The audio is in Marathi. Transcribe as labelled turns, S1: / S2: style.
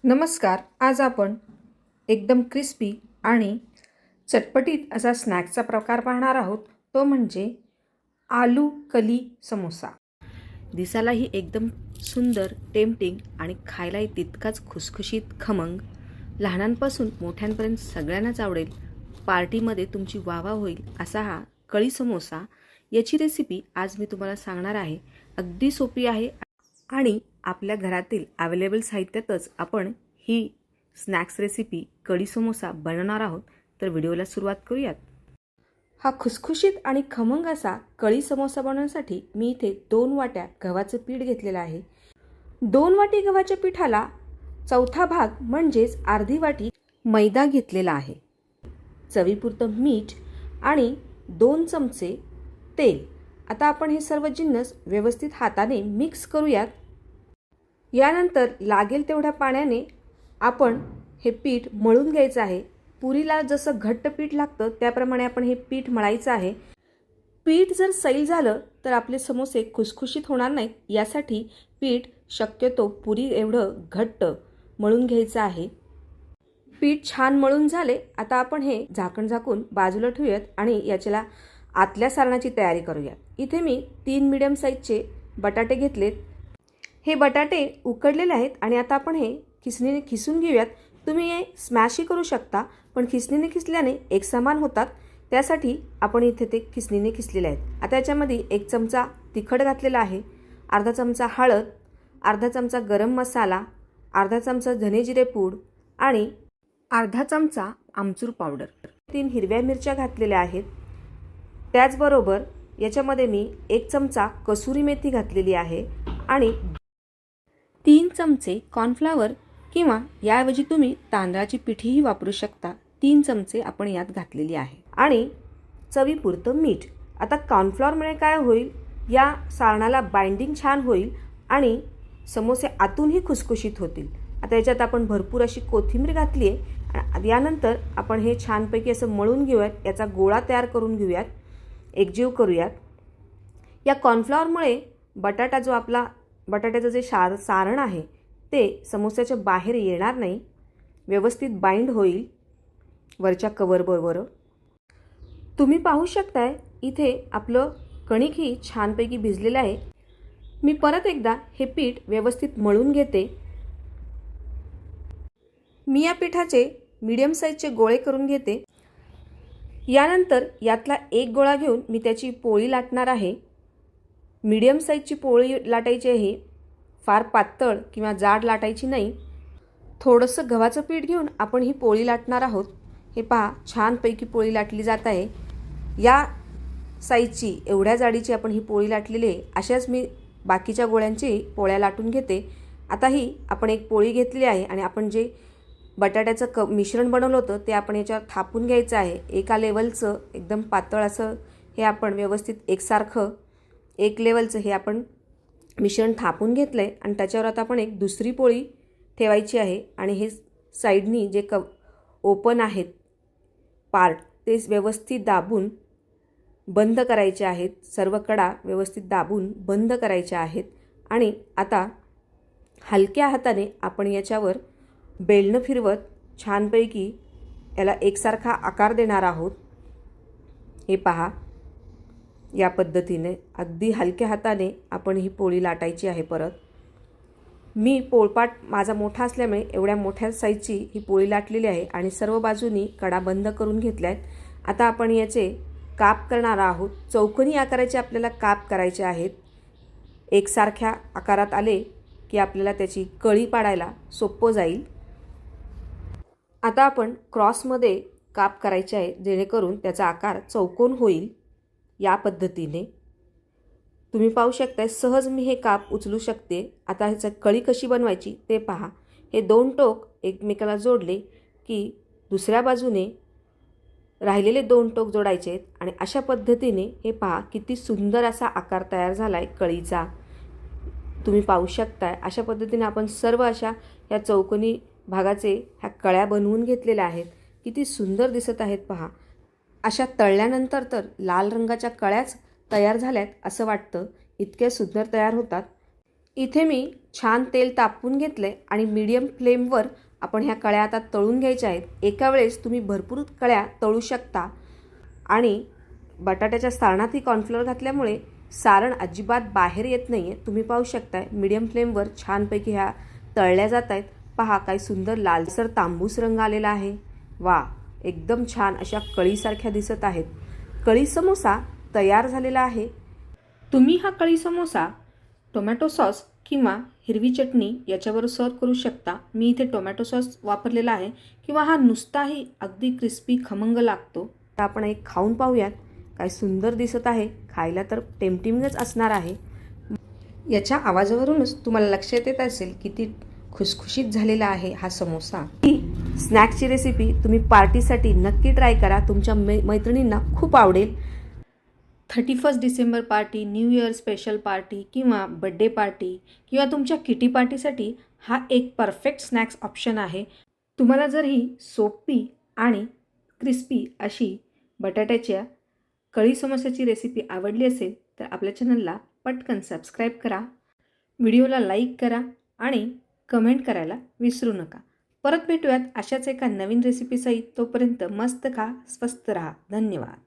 S1: नमस्कार. आज आपण एकदम क्रिस्पी आणि चटपटीत असा स्नॅक्सचा प्रकार पाहणार आहोत. तो म्हणजे आलू कली समोसा. दिसायलाही एकदम सुंदर, टेम्पटिंग आणि खायलाही तितकाच खुसखुशीत, खमंग. लहानांपासून मोठ्यांपर्यंत सगळ्यांनाच आवडेल. पार्टीमध्ये तुमची वाह होईल असा हा कळी समोसा. याची रेसिपी आज मी तुम्हाला सांगणार आहे. अगदी सोपी आहे आणि आपल्या घरातील अवेलेबल साहित्यातच आपण ही स्नॅक्स रेसिपी कढी समोसा बनवणार आहोत. तर व्हिडिओला सुरुवात करूयात. हा खुसखुशीत आणि खमंग असा कढी समोसा बनवण्यासाठी मी इथे 2 वाट्या गव्हाचं पीठ घेतलेलं आहे. 2 वाटी गव्हाच्या पिठाला चौथा भाग म्हणजेच अर्धी वाटी मैदा घेतलेला आहे. चवीपुरतं मीठ आणि 2 चमचे तेल. आता आपण हे सर्व जिन्नस व्यवस्थित हाताने मिक्स करूयात. यानंतर लागेल तेवढ्या पाण्याने आपण हे पीठ मळून घ्यायचं आहे. पुरीला जसं घट्ट पीठ लागतं त्याप्रमाणे आपण हे पीठ मळायचं आहे. पीठ जर सैल झालं तर आपले समोसे खुसखुशीत होणार नाहीत. यासाठी पीठ शक्यतो पुरी एवढं घट्ट मळून घ्यायचं आहे. पीठ छान मळून झाले. आता आपण हे झाकण झाकून बाजूला ठेवूयात आणि याच्याला आतल्या सारणाची तयारी करूयात. इथे मी 3 मीडियम साईजचे बटाटे घेतलेत. हे बटाटे उकडलेले आहेत आणि आता आपण हे खिसणीने खिसून घेऊयात. तुम्ही हे स्मॅशही करू शकता, पण खिसणीने खिसल्याने एकसमान होतात. त्यासाठी आपण इथे ते खिसणीने खिसलेले आहेत. आता याच्यामध्ये 1 चमचा तिखट घातलेला आहे, अर्धा चमचा हळद, अर्धा चमचा गरम मसाला, अर्धा चमचा धने जिरे पूड आणि अर्धा चमचा आमचूर पावडर. 3 हिरव्या मिरच्या घातलेल्या आहेत. त्याचबरोबर याच्यामध्ये मी 1 चमचा कसुरी मेथी घातलेली आहे आणि 3 चमचे कॉर्नफ्लॉवर किंवा याऐवजी तुम्ही तांदळाची पिठीही वापरू शकता. 3 चमचे आपण यात घातलेली आहे आणि चवीपुरतं मीठ. आता कॉर्नफ्लॉवरमुळे काय होईल, या सारणाला बाइंडिंग छान होईल आणि समोसे आतूनही खुसखुशीत होतील. आता याच्यात आपण भरपूर अशी कोथिंबीर घातली आहे. यानंतर आपण हे छानपैकी असं मळून घेऊयात. याचा गोळा तयार करून घेऊयात, एकजीव करूयात. या कॉर्नफ्लॉवरमुळे बटाटा जो आपला बटाट्याचं जे सारण आहे ते समोस्याच्या बाहेर येणार नाही, व्यवस्थित बाइंड होईल वरच्या कव्हरबरोबर. तुम्ही पाहू शकताय इथे आपलं कणिकही छानपैकी भिजलेलं आहे. मी परत एकदा हे पीठ व्यवस्थित मळून घेते. मी या पिठाचे मीडियम साईजचे गोळे करून घेते. यानंतर यातला एक गोळा घेऊन मी त्याची पोळी लाटणार आहे. मीडियम साईजची पोळी लाटायची आहे, फार पातळ किंवा जाड लाटायची नाही. थोडंसं गव्हाचं पीठ घेऊन आपण ही पोळी लाटणार आहोत. हे पहा, छानपैकी पोळी लाटली जात आहे. या साईजची, एवढ्या जाडीची आपण ही पोळी लाटलेली आहे. अशाच मी बाकीच्या गोळ्यांची पोळ्या लाटून घेते. आता ही आपण एक पोळी घेतली आहे आणि आपण जे बटाट्याचं मिश्रण बनवलं होतं ते आपण याच्यावर थापून घ्यायचं आहे. एका लेवलचं एकदम पातळ असं हे आपण व्यवस्थित एकसारखं एक लेवलचं हे आपण मिश्रण थापून घेतलं आहे आणि त्याच्यावर आता आपण एक दुसरी पोळी ठेवायची आहे आणि हे साईडनी जे ओपन आहेत पार्ट ते व्यवस्थित दाबून बंद करायचे आहेत. सर्व कडा व्यवस्थित दाबून बंद करायच्या आहेत आणि आता हलक्या हाताने आपण याच्यावर बेलणं फिरवत छानपैकी याला एकसारखा आकार देणार आहोत. हे पहा, या पद्धतीने अगदी हलक्या हाताने आपण ही पोळी लाटायची आहे. परत मी पोळपाट माझा मोठा असल्यामुळे एवढ्या मोठ्या साईजची ही पोळी लाटलेली आहे आणि सर्व बाजूनी कडा बंद करून घेतल्या आहेत. आता आपण याचे काप करणार आहोत. चौकोनी आकाराचे आपल्याला काप करायचे आहेत. एकसारख्या आकारात आले की आपल्याला त्याची कळी पाडायला सोपं जाईल. आता आपण क्रॉसमध्ये काप करायचे आहे जेणेकरून त्याचा आकार चौकोन होईल. या पद्धतीने तुम्ही पाहू शकता, सहज मी हे काप उचलू शकते. आता ह्याची कळी कशी बनवायची ते पहा. हे 2 टोक एकमेकाला जोडले की दुसऱ्या बाजूने राहिलेले 2 टोक जोडायचे आहेत आणि अशा पद्धतीने हे पहा किती सुंदर असा आकार तयार झाला आहे कळीचा. तुम्ही पाहू शकताय अशा पद्धतीने आपण सर्व अशा या चौकोनी भागाचे ह्या कळ्या बनवून घेतलेल्या आहेत. किती सुंदर दिसत आहेत पहा. अशा तळल्यानंतर तर लाल रंगाच्या कळ्याच तयार झाल्यात असं वाटतं. इतके सुंदर तयार होतात. इथे मी छान तेल तापवून घेतले आणि मीडियम फ्लेमवर आपण ह्या कळ्या आता तळून घ्यायच्या आहेत. एका वेळेस तुम्ही भरपूर कळ्या तळू शकता आणि बटाट्याच्या सारणातही कॉर्नफ्लोअर घातल्यामुळे सारण अजिबात बाहेर येत नाही आहे. तुम्ही पाहू शकताय मीडियम फ्लेमवर छानपैकी ह्या तळल्या जात आहेत. पहा काय सुंदर लालसर तांबूस रंग आलेला आहे. वा, एकदम छान अशा कळीसारख्या दिसत आहेत. कळी समोसा तयार झालेला आहे. तुम्ही हा कळी समोसा टोमॅटो सॉस किंवा हिरवी चटणी याच्याबरोबर सर्व करू शकता. मी इथे टोमॅटो सॉस वापरलेला आहे किंवा हा नुसताही अगदी क्रिस्पी खमंग लागतो. तर आपण एक खाऊन पाहूयात. काय सुंदर दिसत आहे. खायला तर टेम्पटिंगच असणार आहे. याच्या आवाजावरूनच तुम्हाला लक्षात येत असेल किती खुसखुशीत झालेला आहे हा समोसा. ही स्नॅक्सची रेसिपी तुम्ही पार्टीसाठी नक्की ट्राय करा. तुमच्या मैत्रिणींना खूप आवडेल. 31 December party, new year special party किंवा बड्डे पार्टी किंवा तुमच्या किटी पार्टीसाठी हा एक परफेक्ट स्नॅक्स ऑप्शन आहे. तुम्हाला जर ही सोपी आणि क्रिस्पी अशी बटाट्याच्या कळी समोसाची रेसिपी आवडली असेल तर आपल्या चॅनलला पटकन सबस्क्राईब करा, व्हिडिओला लाईक करा आणि कमेंट करायला विसरू नका. परत भेटूयात अशाच एका नवीन रेसिपीसहित. तोपर्यंत मस्त खा, स्वस्त रहा. धन्यवाद.